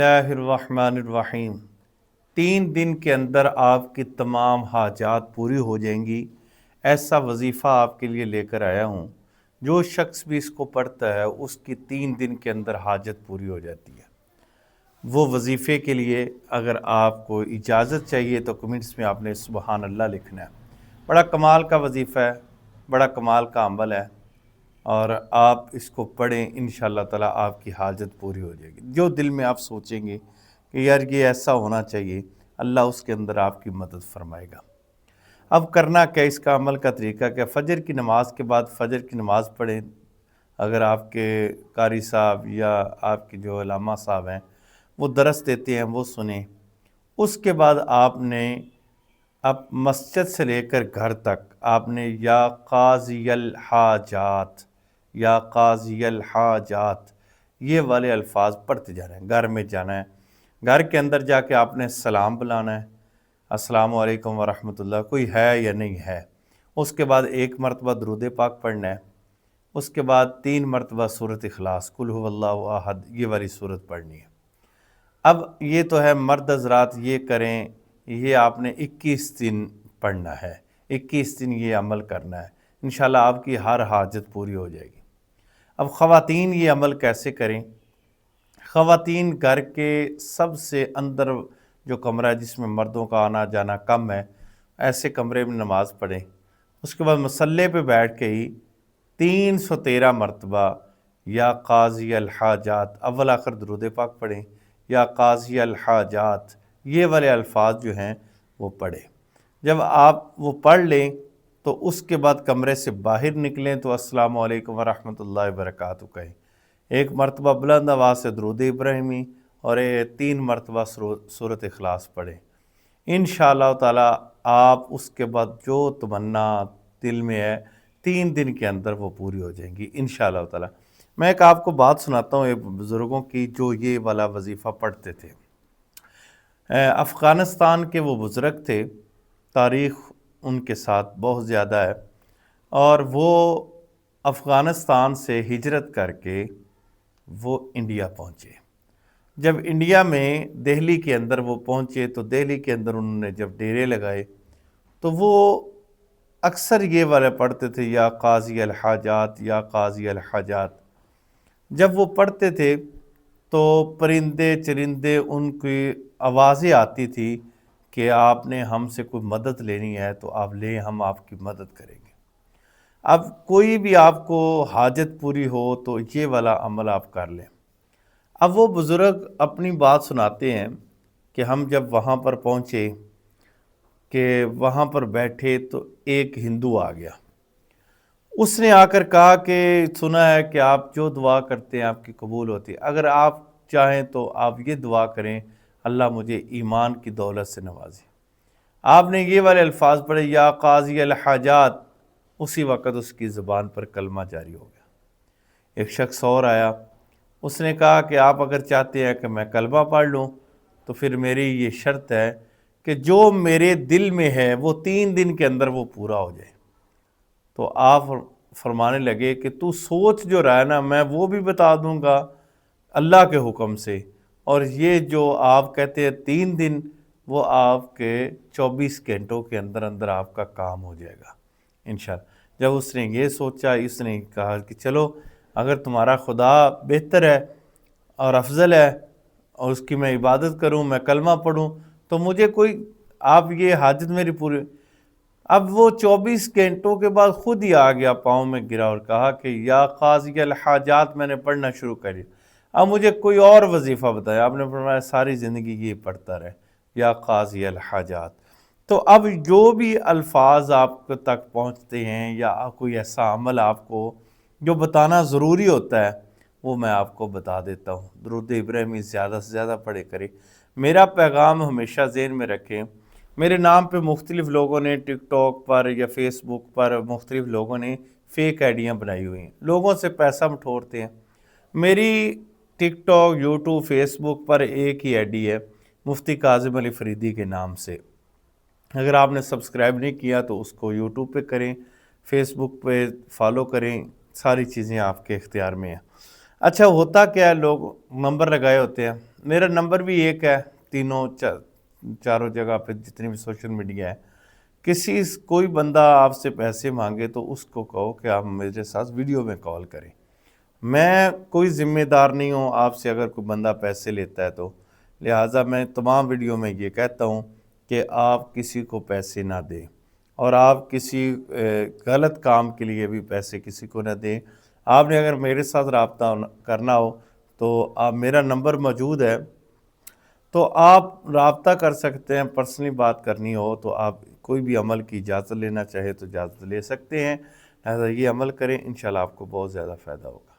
اللہ الرحمن الرحیم۔ 3 دن کے اندر آپ کی تمام حاجات پوری ہو جائیں گی، ایسا وظیفہ آپ کے لیے لے کر آیا ہوں۔ جو شخص بھی اس کو پڑھتا ہے اس کی 3 دن کے اندر حاجت پوری ہو جاتی ہے۔ وہ وظیفے کے لیے اگر آپ کو اجازت چاہیے تو کمنٹس میں آپ نے سبحان اللہ لکھنا ہے۔ بڑا کمال کا وظیفہ ہے، بڑا کمال کا عمل ہے، اور آپ اس کو پڑھیں، انشاءاللہ تعالی آپ کی حاجت پوری ہو جائے گی۔ جو دل میں آپ سوچیں گے کہ یار یہ ایسا ہونا چاہیے، اللہ اس کے اندر آپ کی مدد فرمائے گا۔ اب کرنا کیا، اس کا عمل کا طریقہ کیا؟ فجر کی نماز کے بعد فجر کی نماز پڑھیں، اگر آپ کے قاری صاحب یا آپ کے جو علامہ صاحب ہیں وہ درس دیتے ہیں وہ سنیں۔ اس کے بعد آپ نے اب مسجد سے لے کر گھر تک آپ نے یا قاضی الحاجات یا قاضی الحاجات یہ والے الفاظ پڑھتے جانا ہے۔ گھر میں جانا ہے، گھر کے اندر جا کے آپ نے سلام بلانا ہے، السلام علیکم ورحمۃ اللہ، کوئی ہے یا نہیں ہے۔ اس کے بعد 1 مرتبہ درود پاک پڑھنا ہے۔ اس کے بعد 3 مرتبہ سورۃ اخلاص، قل هو اللہ احد، یہ والی سورت پڑھنی ہے۔ اب یہ تو ہے مرد حضرات یہ کریں، یہ آپ نے 21 دن پڑھنا ہے، 21 دن یہ عمل کرنا ہے، انشاءاللہ آپ کی ہر حاجت پوری ہو جائے گی۔ اب خواتین یہ عمل کیسے کریں؟ خواتین گھر کے سب سے اندر جو کمرہ ہے جس میں مردوں کا آنا جانا کم ہے، ایسے کمرے میں نماز پڑھیں۔ اس کے بعد مصلی پہ بیٹھ کے ہی 313 مرتبہ یا قاضی الحاجات، اول آخر درود پاک پڑھیں، یا قاضی الحاجات یہ والے الفاظ جو ہیں وہ پڑھیں۔ جب آپ وہ پڑھ لیں تو اس کے بعد کمرے سے باہر نکلیں تو السلام علیکم ورحمۃ اللہ وبرکاتہ کہیں، 1 مرتبہ بلند آواز سے درود ابراہیمی اور 3 مرتبہ سورۃ اخلاص پڑھیں۔ انشاءاللہ تعالی آپ اس کے بعد جو تمنا دل میں ہے 3 دن کے اندر وہ پوری ہو جائیں گی انشاءاللہ تعالی۔ میں ایک آپ کو بات سناتا ہوں ایک بزرگوں کی جو یہ والا وظیفہ پڑھتے تھے۔ افغانستان کے وہ بزرگ تھے، تاریخ ان کے ساتھ بہت زیادہ ہے، اور وہ افغانستان سے ہجرت کر کے وہ انڈیا پہنچے۔ جب انڈیا میں دہلی کے اندر وہ پہنچے تو دہلی کے اندر انہوں نے جب ڈیرے لگائے تو وہ اکثر یہ والے پڑھتے تھے یا قاضی الحاجات یا قاضی الحاجات۔ جب وہ پڑھتے تھے تو پرندے چرندے ان کی آوازیں آتی تھی کہ آپ نے ہم سے کوئی مدد لینی ہے تو آپ لیں، ہم آپ کی مدد کریں گے۔ اب کوئی بھی آپ کو حاجت پوری ہو تو یہ والا عمل آپ کر لیں۔ اب وہ بزرگ اپنی بات سناتے ہیں کہ ہم جب وہاں پر پہنچے کہ وہاں پر بیٹھے تو ایک ہندو آ گیا۔ اس نے آ کر کہا کہ سنا ہے کہ آپ جو دعا کرتے ہیں آپ کی قبول ہوتی ہے، اگر آپ چاہیں تو آپ یہ دعا کریں اللہ مجھے ایمان کی دولت سے نوازے۔ آپ نے یہ والے الفاظ پڑھے یا قاضی الحاجات، اسی وقت اس کی زبان پر کلمہ جاری ہو گیا۔ ایک شخص اور آیا، اس نے کہا کہ آپ اگر چاہتے ہیں کہ میں کلمہ پڑھ لوں تو پھر میری یہ شرط ہے کہ جو میرے دل میں ہے وہ 3 دن کے اندر وہ پورا ہو جائے۔ تو آپ فرمانے لگے کہ تو سوچ جو رہا ہے نا میں وہ بھی بتا دوں گا اللہ کے حکم سے، اور یہ جو آپ کہتے ہیں 3 دن وہ آپ کے 24 گھنٹوں کے اندر اندر آپ کا کام ہو جائے گا انشاءاللہ۔ جب اس نے یہ سوچا، اس نے کہا کہ چلو اگر تمہارا خدا بہتر ہے اور افضل ہے اور اس کی میں عبادت کروں، میں کلمہ پڑھوں تو مجھے کوئی، آپ یہ حاجت میری پوری۔ اب وہ 24 گھنٹوں کے بعد خود ہی آ گیا، پاؤں میں گرا اور کہا کہ یا قاضی الحاجات، میں نے پڑھنا شروع کری، اب مجھے کوئی اور وظیفہ بتایا۔ آپ نے فرمایا ساری زندگی یہ پڑھتا رہے یا قاضی الحاجات۔ تو اب جو بھی الفاظ آپ تک پہنچتے ہیں یا کوئی ایسا عمل آپ کو جو بتانا ضروری ہوتا ہے وہ میں آپ کو بتا دیتا ہوں۔ درود ابراہیمی زیادہ سے زیادہ پڑھے کریں۔ میرا پیغام ہمیشہ ذہن میں رکھیں، میرے نام پہ مختلف لوگوں نے ٹک ٹاک پر یا فیس بک پر مختلف لوگوں نے فیک آئیڈیاں بنائی ہوئی ہیں، لوگوں سے پیسہ بٹورتے ہیں۔ میری ٹک ٹاک، یوٹیوب، فیس بک پر ایک ہی آئی ڈی ہے، مفتی کاظم علی فریدی کے نام سے۔ اگر آپ نے سبسکرائب نہیں کیا تو اس کو یوٹیوب پہ کریں، فیس بک پہ فالو کریں، ساری چیزیں آپ کے اختیار میں ہیں۔ اچھا ہوتا کیا ہے، لوگ نمبر لگائے ہوتے ہیں، میرا نمبر بھی ایک ہے تینوں چاروں جگہ پہ جتنی بھی سوشل میڈیا ہے. کوئی بندہ آپ سے پیسے مانگے تو اس کو کہو کہ آپ میرے ساتھ ویڈیو میں کال کریں. میں کوئی ذمہ دار نہیں ہوں آپ سے اگر کوئی بندہ پیسے لیتا ہے تو، لہٰذا میں تمام ویڈیو میں یہ کہتا ہوں کہ آپ کسی کو پیسے نہ دیں، اور آپ کسی غلط کام کے لیے بھی پیسے کسی کو نہ دیں. آپ نے اگر میرے ساتھ رابطہ کرنا ہو تو آپ میرا نمبر موجود ہے، تو آپ رابطہ کر سکتے ہیں. پرسنلی بات کرنی ہو تو آپ کوئی بھی عمل کی اجازت لینا چاہے تو اجازت لے سکتے ہیں. لہٰذا یہ عمل کریں، انشاءاللہ آپ کو بہت زیادہ فائدہ ہوگا.